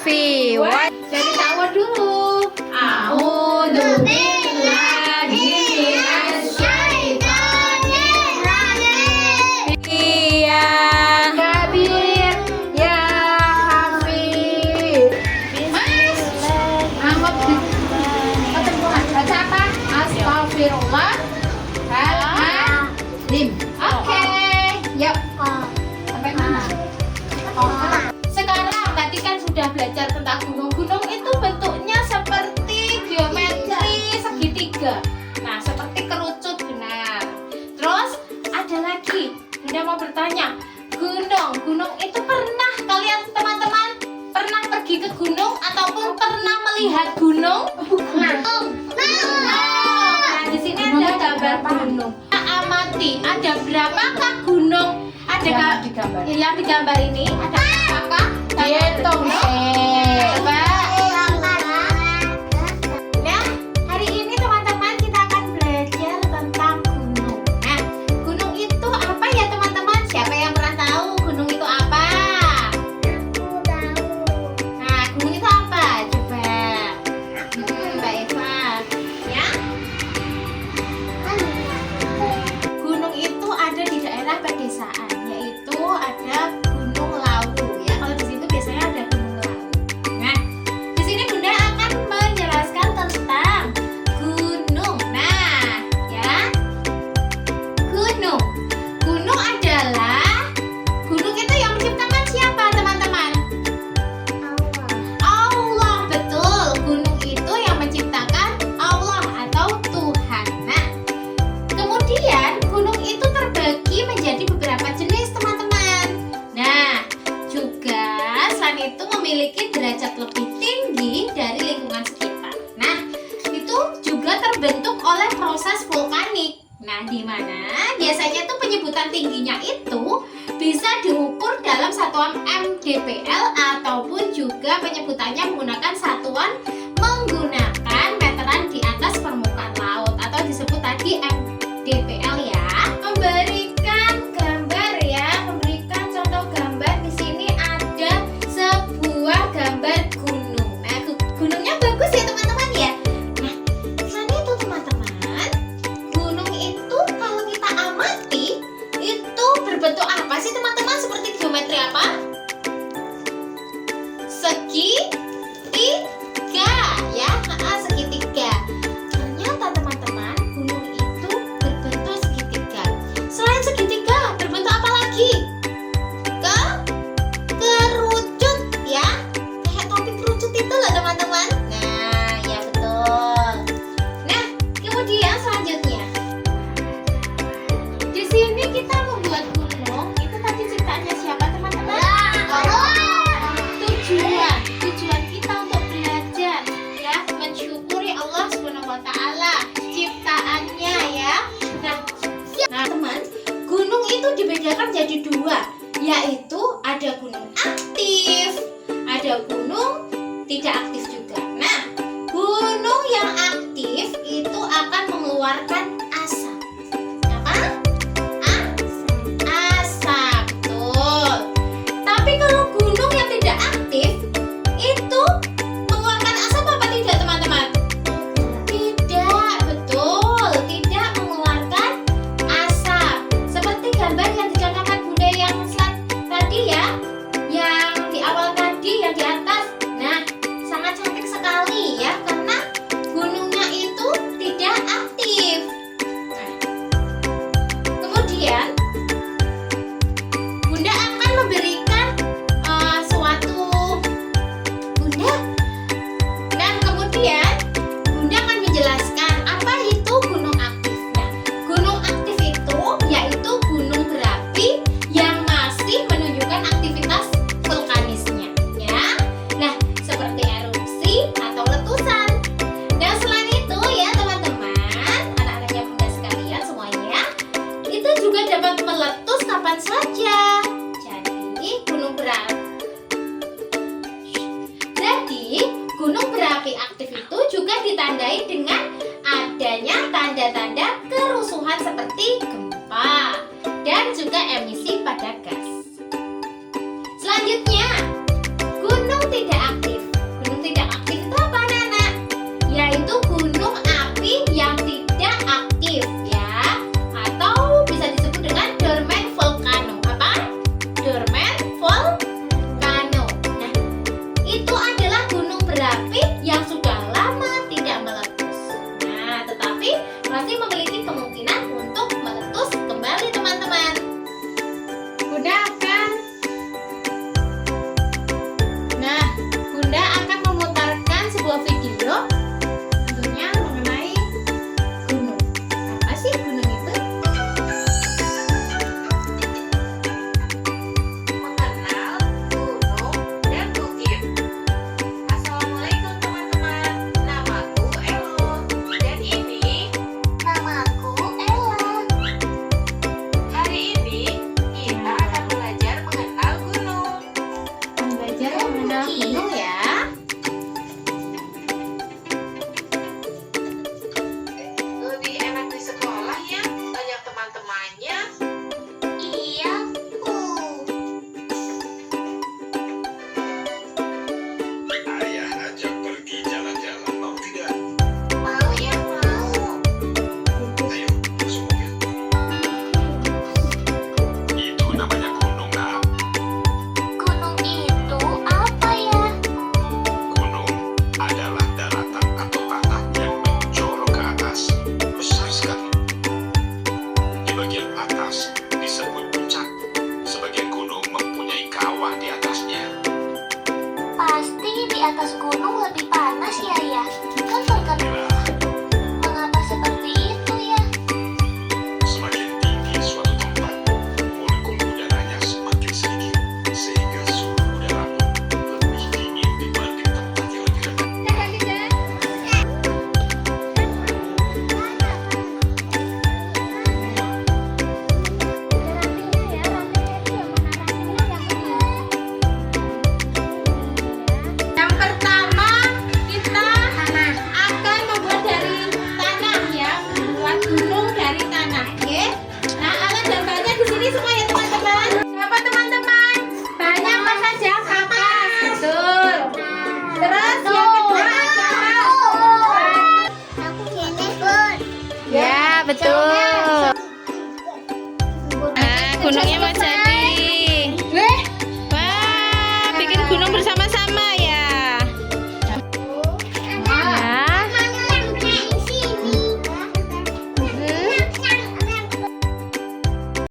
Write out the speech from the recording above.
Lutfi. Jadi sahur dulu. A'udzu billahi minasyaitonir rajim. Iya. Kabir ya Hafiz. Mas, Ahmad ketemuan baca apa? Astagfirullah. Oke, yuk. Sampai mana? Sekarang tadi kan sudah belajar tentang gunung-gunung itu bentuknya seperti geometri segitiga. Nah, seperti kerucut benar. Terus ada lagi, Bunda mau bertanya, gunung itu pernah kalian teman-teman pernah pergi ke gunung ataupun pernah melihat gunung? Nah, di sini ada gambar gunung. Kita amati, ada berapakah gunung? Ada yang digambar ini ada berapakah? Dihitung. Coba. Nah, hari ini teman-teman kita akan belajar tentang gunung. Nah, gunung itu apa ya teman-teman? Siapa yang pernah tahu gunung itu apa? Nah, gunung itu apa? Coba. Mbak Eva. Ya? Gunung itu ada di daerah pedesaan, yaitu ada Gunung Lawu ya. Kalau di situ biasanya ada Gunung Lawu. Nah, di sini Bunda akan menjelaskan tentang gunung. Nah, ya. Gunung. Gunung adalah gunung itu yang menciptakan siapa, teman-teman? Allah, betul. Gunung itu yang menciptakan Allah atau Tuhan. Nah, kemudian gunung itu terbagi menjadi beberapa jenis, teman-teman. Nah, juga selain itu memiliki derajat lebih tinggi dari lingkungan sekitar. Nah, itu juga terbentuk oleh proses vulkanik. Nah, di mana biasanya tuh penyebutan tingginya itu bisa diukur dalam satuan mdpl ataupun juga penyebutannya menggunakan satuan menggunakan meteran di atas permukaan laut atau disebut tadi mdpl ya. Memberikan gambar ya, memberikan contoh gambar. Di sini ada sebuah gambar gunung. Nah, gunungnya bagus ya teman-teman ya. Nah, selain itu teman-teman, gunung itu kalau kita amati itu berbentuk apa sih teman-teman? Seperti geometri apa? Segitiga ya, segitiga. Ternyata teman-teman, gunung itu berbentuk segitiga. Selain segitiga, berbentuk apa lagi? Kerucut ya. Kayak topi kerucut itu loh teman-teman. Nah, ya betul. Nah, kemudian selanjutnya. Di sini kita membuat gunung. Itu tadi ciptaannya siapa teman-teman? Tujuan kita untuk belajar ya, mensyukuri Allah Subhanahu wa taala ciptaannya ya. Nah, teman, gunung itu dibedakan jadi dua, yaitu ada gunung aktif, ada gunung tidak aktif juga. Nah, gunung yang aktif itu akan mengeluarkan asap. Apa? Asap, betul. Tapi kalau gunung yang tidak aktif itu mengeluarkan asap apa tidak, teman-teman? Tidak, betul. Tidak mengeluarkan asap. Seperti gambar yang dicontohkan Bunda yang slide tadi ya, yang di awal tadi, yang di atas. Nah, sangat cantik sekali ya, karena gunungnya itu tidak aktif. Nah, kemudian Bunda akan memberikan suatu Bunda. Dan kemudian Bunda akan menjelaskan apa itu gunung aktif. Nah, gunung aktif itu yaitu gunung berapi yang masih menunjukkan aktivitas vulkanisnya ya. Nah, seperti erupsi atau letusan. Dan selain itu ya teman-teman, anak-anaknya Bunda sekalian semuanya, itu juga dapat meletus kapan saja. Jadi gunung berapi